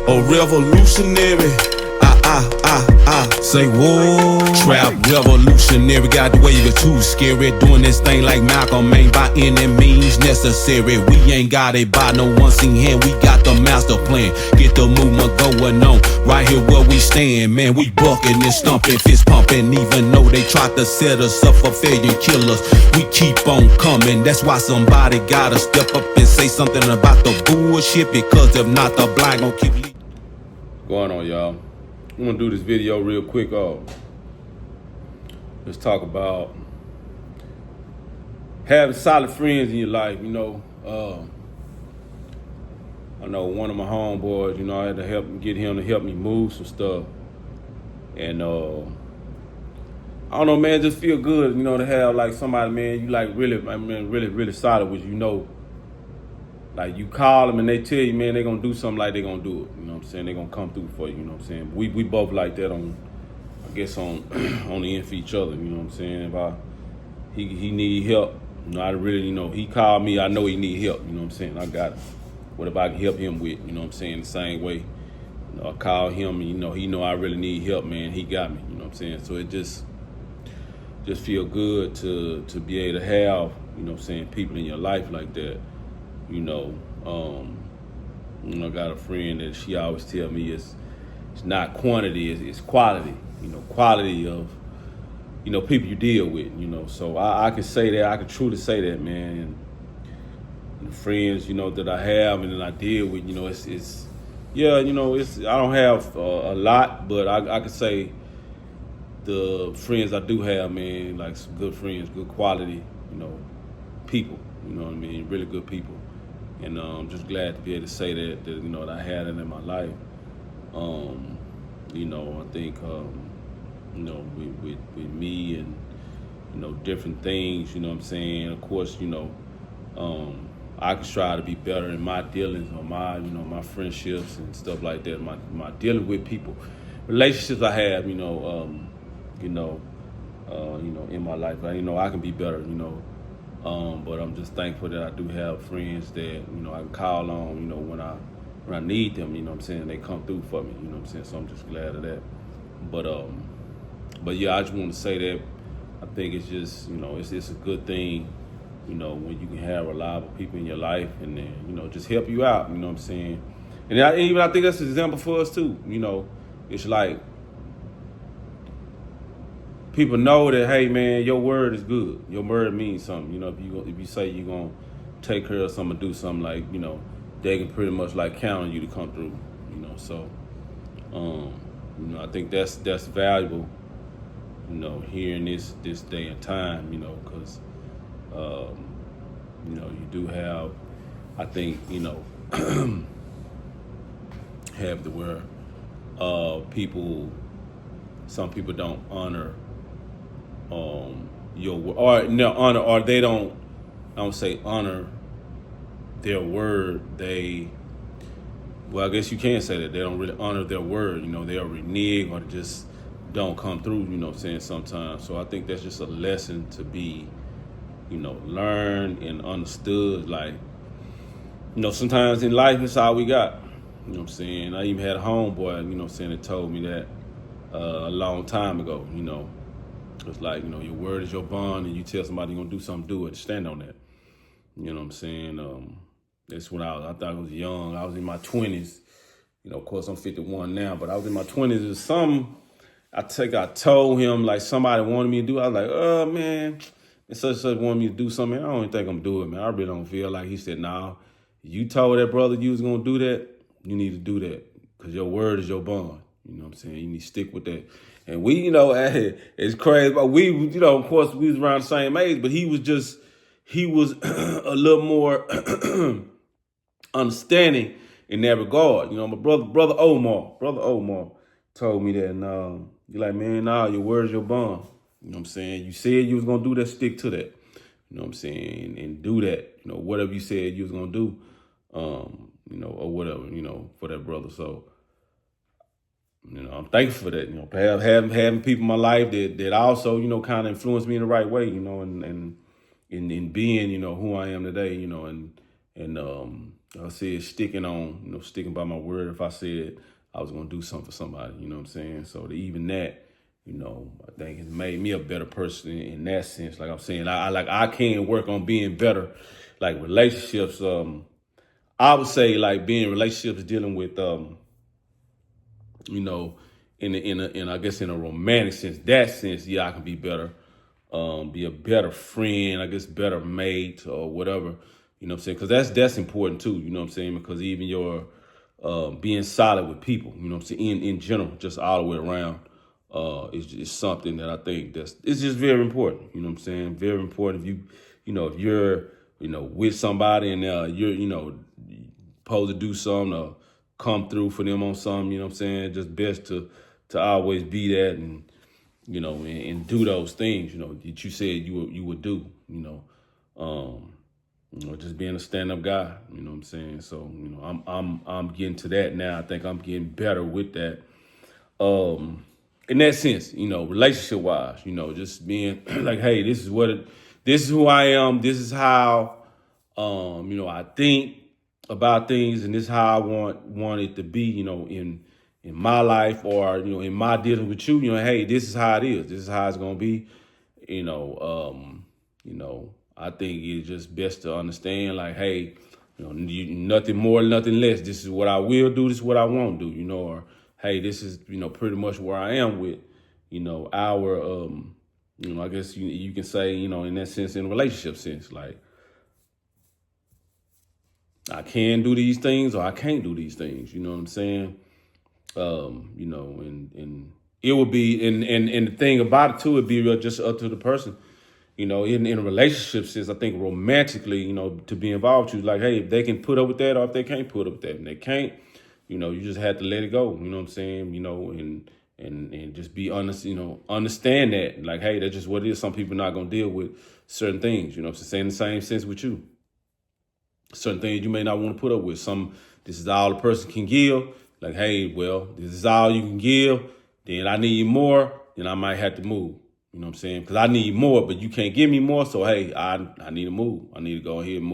A revolutionary. Say whoa. Trap revolutionary. Got the wave it too scary. Doing this thing like Malcolm ain't by any means necessary. We ain't got it by no one seen hand. We got the master plan. Get the movement going on. Right here where we stand, man. We bucking and stumping, fist pumping. Even though they tried to set us up for failure and kill us, we keep on coming. That's why somebody gotta step up and say something about the bullshit. Because if not, the blind gon' keep leading. Going on, y'all. I'm gonna do this video real quick. Let's talk about having solid friends in your life. I know one of my homeboys, I had to get him to help me move some stuff. And I don't know, man, just feel good, to have like somebody, man, you like really, really solid with like you call them and they tell you, man, they gonna do something like they gonna do it. You know what I'm saying? They gonna come through for you, you know what I'm saying? We both like that on the end for each other, you know what I'm saying? If he need help, I really, he called me, I know he need help, you know what I'm saying? I got it. Whatever I can help him with, you know what I'm saying? The same way, I call him and, he know I really need help, man. He got me, you know what I'm saying? So it just feel good to be able to have, people in your life like that. I got a friend that she always tell me it's not quantity, it's quality. Quality of, people you deal with. So I can say that, I can truly say that, man. And the friends, that I have and that I deal with, it's I don't have a lot, but I can say the friends I do have, man, like some good friends, good quality, people. You know what I mean? Really good people. And I'm just glad to be able to say that that I had it in my life. I think, with me and, different things, what I'm saying? Of course, I can try to be better in my dealings or my friendships and stuff like that. My dealing with people, relationships I have, in my life. I can be better, but I'm just thankful that I do have friends that, I can call on, when I need them, what I'm saying, they come through for me, what I'm saying, so I'm just glad of that. But yeah, I just want to say that I think it's just, it's a good thing, when you can have reliable people in your life and then, just help you out, what I'm saying. And I think that's an example for us too, it's like, people know that, hey man, your word is good. Your word means something. If you say you're gonna take care of something, do something, like, they can pretty much like count on you to come through. So I think that's valuable. Here in this day and time. Because you do have, I think, have the word people. Some people don't honor your word, or they don't. I don't say honor their word. Well, I guess you can say that they don't really honor their word. They'll renege or just don't come through. What I'm saying, sometimes. So I think that's just a lesson to be, learned and understood. Like, sometimes in life it's all we got. What I'm saying. I even had a homeboy, what I'm saying, that told me that a long time ago. It's like, your word is your bond, and you tell somebody you're gonna do something, do it, stand on that. You know what I'm saying? That's when I thought I was young. I was in my 20s. Of course I'm 51 now, but I was in my 20s. There's something I told him, like, somebody wanted me to do. I was like, oh man, and such wanted me to do something. I don't even think I'm doing it, man. I really don't feel like. He said, nah, you told that brother you was gonna do that, you need to do that. Because your word is your bond. You know what I'm saying? You need to stick with that. And we, it's crazy, but we, of course, we was around the same age, but he was a little more understanding in that regard. My brother Omar told me that, and you're like, man, nah, your word is your bond. You know what I'm saying? You said you was going to do that, stick to that. You know what I'm saying? And do that, whatever you said you was going to do, or whatever, for that brother. So, I'm thankful for that, having people in my life that also, kind of influenced me in the right way, and in being, who I am today, and I said sticking on, sticking by my word. If I said I was gonna do something for somebody, you know what I'm saying? So even that, I think it made me a better person in that sense. Like I'm saying, I can work on being better, like relationships. I would say like being relationships dealing with you know, in I guess in a romantic sense, that sense, yeah, I can be better, be a better friend, I guess better mate or whatever, you know what I'm saying? Because that's important too, you know what I'm saying? Because even your being solid with people, you know what I'm saying, in general, just all the way around, is something that I think it's just very important, you know what I'm saying? Very important if you're, with somebody and you're, supposed to do something or come through for them on something, you know what I'm saying? Just best to always be that and and do those things, that you said you would do, just being a stand-up guy, you know what I'm saying? So, I'm getting to that now. I think I'm getting better with that. In that sense, relationship wise, just being like, hey, this is who I am, this is how I think about things, and this is how I want it to be, in my life or in my dealing with you. Hey, this is how it is. This is how it's gonna be. I think it's just best to understand, like, hey, nothing more, nothing less. This is what I will do. This is what I won't do. Or hey, this is pretty much where I am with our I guess you can say in that sense, in a relationship sense, like, I can do these things or I can't do these things. You know what I'm saying? And it would be, and the thing about it too, would be just up to the person. In a relationship sense, I think romantically, to be involved with you, like, hey, if they can put up with that or if they can't put up with that, and they can't, you just have to let it go. You know what I'm saying? And just be honest, understand that, like, hey, that's just what it is. Some people are not gonna deal with certain things. I'm saying, the same sense with you. Certain things you may not want to put up with. This is all the person can give. Like, hey, well, this is all you can give. Then I need more. Then I might have to move. You know what I'm saying? Because I need more, but you can't give me more. So, hey, I need to move. I need to go ahead and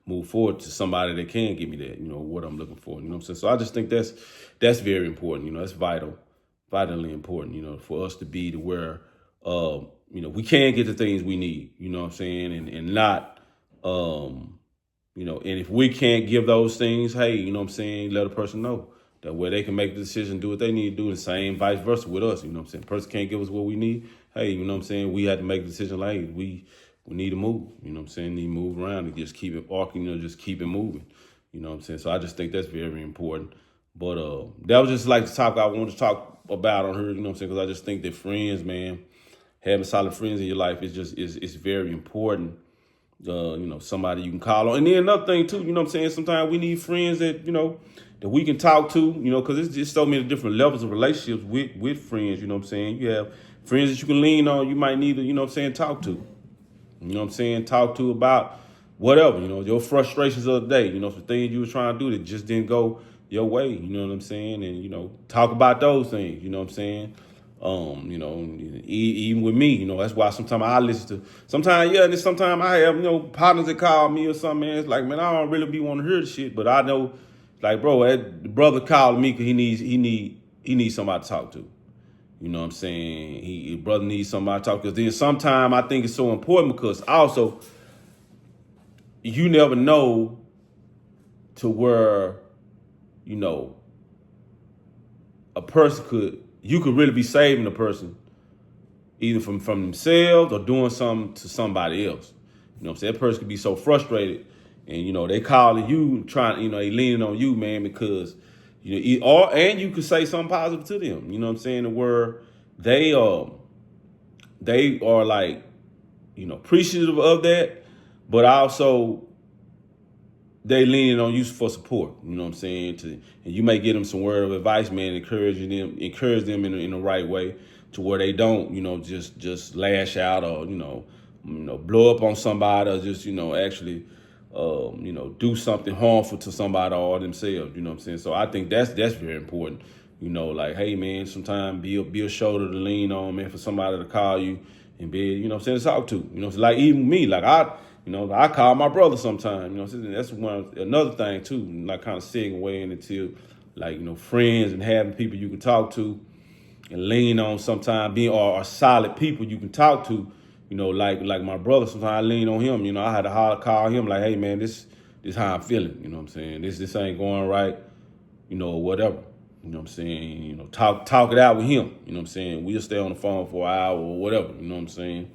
move forward to somebody that can give me that, what I'm looking for. You know what I'm saying? So I just think that's very important. That's vitally important, for us to be to where, we can get the things we need, you know what I'm saying? And not, and if we can't give those things, hey, you know what I'm saying, let a person know that where they can make the decision, do what they need to do, the same vice versa with us, you know what I'm saying? Person can't give us what we need, hey, you know what I'm saying, we have to make a decision like, hey, we need to move, you know what I'm saying, need to move around and just keep it arcing, just keep it moving, you know what I'm saying? So I just think that's very important. But that was just like the topic I wanted to talk about on her, you know what I'm saying, because I just think that friends, man, having solid friends in your life is very important. Somebody you can call on. And then another thing too, you know what I'm saying? Sometimes we need friends that, that we can talk to, because it's just so many different levels of relationships with friends, you know what I'm saying? You have friends that you can lean on, you might need to, you know what I'm saying, talk to. You know what I'm saying? Talk to about whatever, your frustrations of the day, some things you were trying to do that just didn't go your way, you know what I'm saying? And, talk about those things, you know what I'm saying? Even with me, that's why sometimes I listen to, sometimes, yeah, and then sometimes I have, partners that call me or something, man. It's like, man, I don't really be wanting to hear the shit, but I know, like, bro, the brother called me because he needs somebody to talk to. You know what I'm saying? His brother needs somebody to talk to. Because then sometimes I think it's so important because also, you never know to where, a person you could really be saving a person either from themselves or doing something to somebody else. You know what I'm saying? That person could be so frustrated and, they calling you trying, they leaning on you, man, because, and you could say something positive to them, you know what I'm saying? Where they are like, appreciative of that, but also they leaning on you for support, you know what I'm saying? And you may give them some word of advice, man, encourage them in the right way to where they don't, just lash out or, blow up on somebody or just, actually, do something harmful to somebody or themselves, you know what I'm saying? So I think that's very important, like, hey, man, sometimes be a shoulder to lean on, man, for somebody to call you and be, to talk to, like even me, like You know, I call my brother sometime. You know, that's another thing too. Like kind of segueing into like friends and having people you can talk to and lean on sometimes, being or solid people you can talk to. You know, like my brother. Sometimes I lean on him. You know, I had to call him like, hey man, this how I'm feeling. You know what I'm saying? This ain't going right. You know, or whatever. You know what I'm saying? You know, talk it out with him. You know what I'm saying? We'll stay on the phone for an hour or whatever. You know what I'm saying?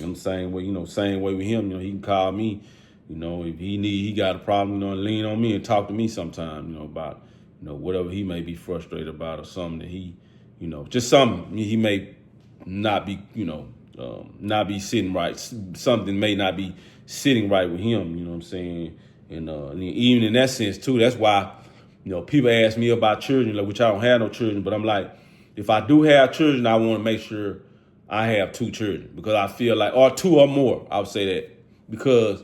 I'm the same way, same way with him. You know, he can call me. You know, if he got a problem, lean on me and talk to me sometime. You know, about whatever he may be frustrated about or something that he, just something he may not be, not be sitting right. Something may not be sitting right with him. You know what I'm saying? And even in that sense too, that's why. People ask me about children, which I don't have no children, but I'm like, if I do have children, I want to make sure I have 2 children because I feel like, or 2 or more, I would say that, because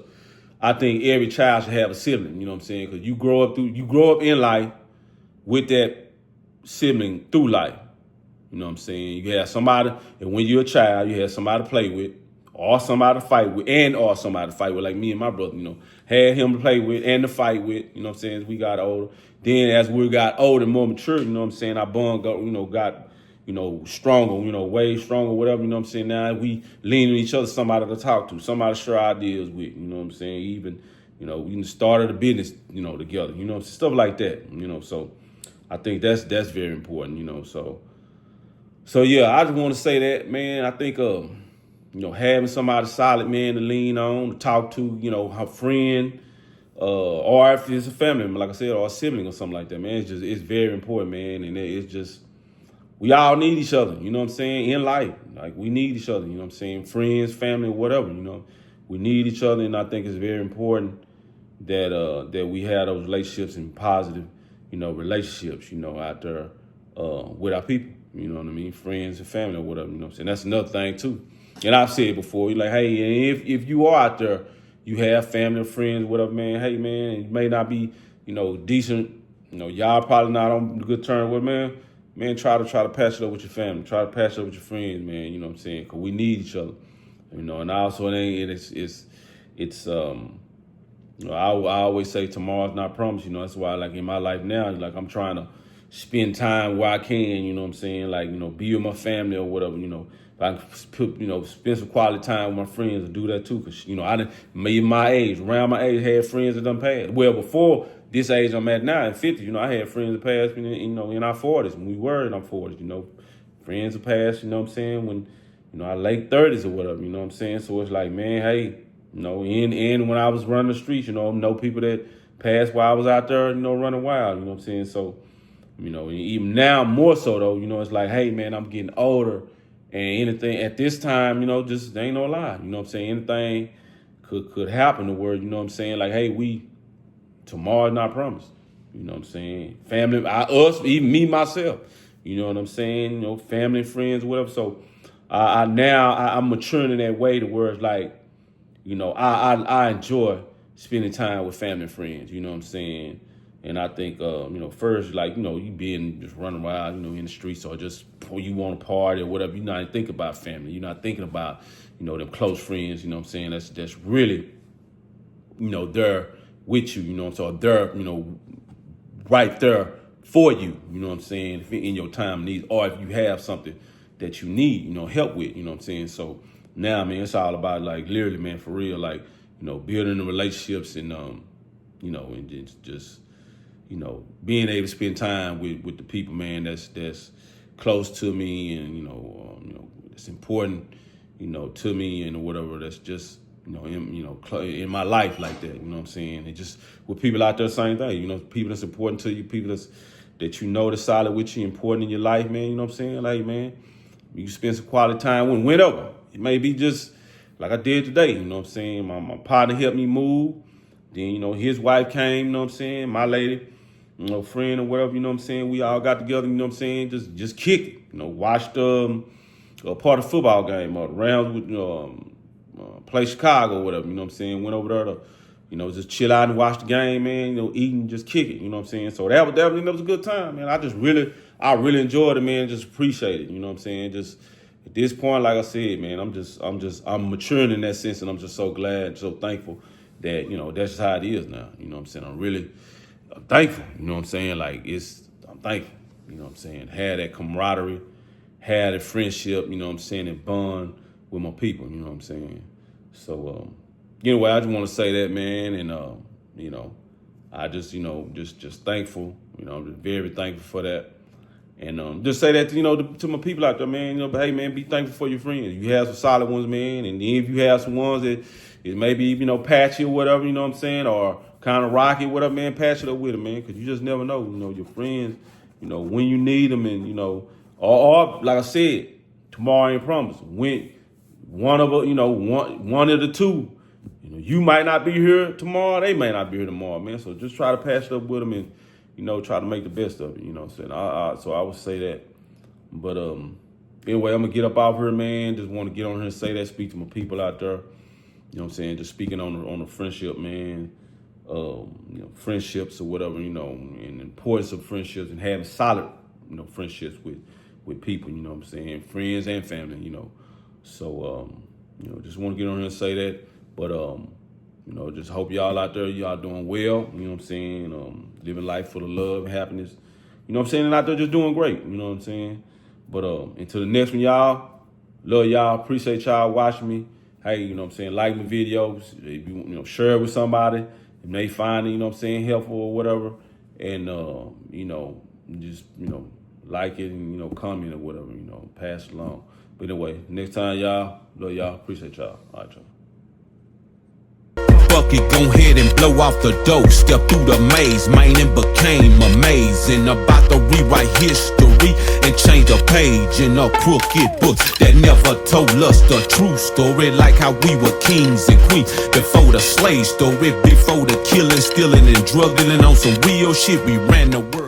I think every child should have a sibling. You know what I'm saying? Because you grow up in life with that sibling through life. You know what I'm saying? You have somebody, and when you're a child, you have somebody to play with, or somebody to fight with, or somebody to fight with, like me and my brother, had him to play with and to fight with, you know what I'm saying, as we got older. Then as we got older, more mature, you know what I'm saying, our bond got, stronger, way stronger, whatever, you know what I'm saying. Now we lean on each other, somebody to talk to, somebody to share ideas with, you know what I'm saying, even, we started a business, together, stuff like that, so I think that's very important, So yeah, I just want to say that, man, I think, having somebody solid, man, to lean on, to talk to, her friend, or if it's a family member, like I said, or a sibling or something like that, man, it's very important, man. And it's just, we all need each other, you know what I'm saying, in life. Like, we need each other, you know what I'm saying, friends, family, whatever, we need each other. And I think it's very important that we have those relationships and positive, relationships, out there with our people, you know what I mean, friends and family or whatever, you know what I'm saying. That's another thing too. And I've said before, you're like, hey, if you are out there, you have family or friends, whatever, man, hey, man, you may not be, decent, y'all probably not on good terms with, man, try to patch it up with your family, try to patch it up with your friends, man, you know what I'm saying, because we need each other, and also I always say tomorrow's not promised, that's why, like, in my life now, like, I'm trying to spend time where I can, you know what I'm saying, like, be with my family or whatever, if I can spend some quality time with my friends and do that too, because, around my age, had friends that done passed. Well, before this age I'm at now, in 50, I had friends that passed, in our 40s, when we were in our 40s, friends that passed, you know what I'm saying, when, our late 30s or whatever, you know what I'm saying, so it's like, man, hey, and when I was running the streets, know people that passed while I was out there, running wild, you know what I'm saying, so, even now more so though, it's like, hey man, I'm getting older, and anything at this time, just ain't no lie, you know what I'm saying, anything could happen to where, you know what I'm saying, like, hey, tomorrow's not promised, you know what I'm saying, family, us, even me, myself, you know what I'm saying, family, friends, whatever, so I'm maturing in that way to where it's like, I enjoy spending time with family and friends, you know what I'm saying. And I think, first, like, you being just running around, in the streets or just you want to party or whatever, you're not thinking about family. You're not thinking about, them close friends, you know what I'm saying? That's really, there with you, so they're, right there for you, you know what I'm saying, if in your time of need, or if you have something that you need, help with, you know what I'm saying? So now, man, it's all about, like, literally, man, for real, like, building the relationships and, and just being able to spend time with the people, man, that's close to me and, it's important, to me and whatever, that's just, in my life like that, you know what I'm saying? And just with people out there, same thing, people that's important to you, people that that's solid with you, important in your life, man, you know what I'm saying? Like, man, you spend some quality time whenever. It may be just like I did today, you know what I'm saying? My partner helped me move. Then, his wife came, you know what I'm saying? My lady, friend or whatever, you know what I'm saying? We all got together, you know what I'm saying? Just kick it, watched a part of football game or the Rams with play Chicago or whatever, you know what I'm saying? Went over there to, just chill out and watch the game, man, eat and just kick it, you know what I'm saying? So that was a good time, man. I really enjoyed it, man, just appreciate it, you know what I'm saying? Just at this point, like I said, man, I'm maturing in that sense, and I'm just so glad, so thankful that, you know, that's just how it is now. You know what I'm saying? I'm thankful. You know what I'm saying? Like, I'm thankful. You know what I'm saying? Had that camaraderie, had a friendship, you know what I'm saying, and bond with my people, you know what I'm saying? So, anyway, I just want to say that, man, and, you know, I just, you know, just thankful. You know, I'm just very thankful for that. And just say that, to, you know, to my people out there, man, you know, but hey, man, be thankful for your friends. You have some solid ones, man, and if you have some ones that is maybe, you know, patchy or whatever, you know what I'm saying, or kind of rocky, whatever, man, patch it up with them, man, because you just never know, you know, your friends, you know, when you need them, and, you know, or like I said, tomorrow ain't promised. When one of the two, you know, you might not be here tomorrow, they may not be here tomorrow, man. So just try to patch it up with them and, you know, try to make the best of it, you know what I'm saying? So I would say that. But anyway, I'm going to get up out here, man. Just want to get on here and say that, speak to my people out there. You know what I'm saying? Just speaking on the friendship, man. You know, friendships or whatever, you know, and the importance of friendships and having solid, you know, friendships with people, you know what I'm saying? Friends and family, you know. So, you know, just want to get on here and say that. But, you know, just hope y'all out there, y'all doing well, you know what I'm saying? Living life full of love, happiness, you know what I'm saying? And out there just doing great, you know what I'm saying? But until the next one, y'all, love y'all, appreciate y'all watching me. Hey, you know what I'm saying? Like my videos, if you know, share it with somebody, if they find it, you know what I'm saying, helpful or whatever. And, you know, just, you know, like it and, you know, comment or whatever, you know, pass it along. But anyway, next time, y'all, love y'all, appreciate y'all. All right, y'all. Bucket, go ahead and blow off the dough. Step through the maze, man, and became amazing. About to rewrite history and change a page in a crooked book that never told us the true story. Like how we were kings and queens before the slave story, before the killing, stealing, and drug dealing on some real shit. We ran the world.